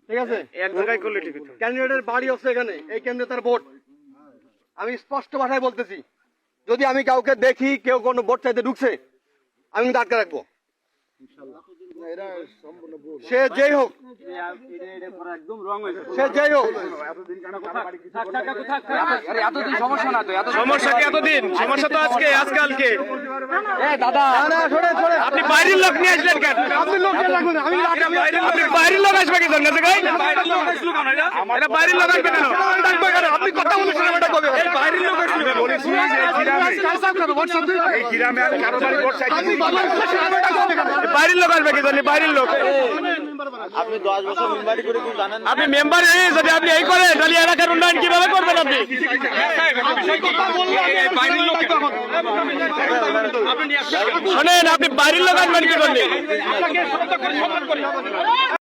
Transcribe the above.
ঠিক আছে, ক্যান্ডিডেটের বাড়ি হচ্ছে এখানে, এই কেন্দ্রে তার ভোট। আমি স্পষ্ট ভাষায় বলতেছি, যদি আমি কাউকে দেখি কেউ কোনো ভোট চাইতে ঢুকছে, আমি কিন্তু আটকে রাখবো, সে যেই হোক, সে যেই হোক। সমস্যা কি এতদিন? সমস্যা তো আজকে আজকালকে। দাদা আপনি বাইরের লোক নিয়ে আসলেন কেন? আপনি লোক রাখবেন, আমি আপনি বাইরের লোক আসবে কি জন্য? বাইরের লোক আসলো কেন? এটা বাইরের লোক আসবে কেন? আপনি কথা বলেছেন, এটা কবে? বাইরের লোক আসলো কেন? বাইরের লোক আসবে কি জন্য? বাইরের লোক আপনি 10 বছর মেম্বারি করে কি জানেন? আপনি মেম্বার যদি আপনি এই করেন তাহলে এলাকার উন্নয়ন কিভাবে করবেন আপনি? শোনেন, আপনি বাইরের লোক আসবেন কি জন্য?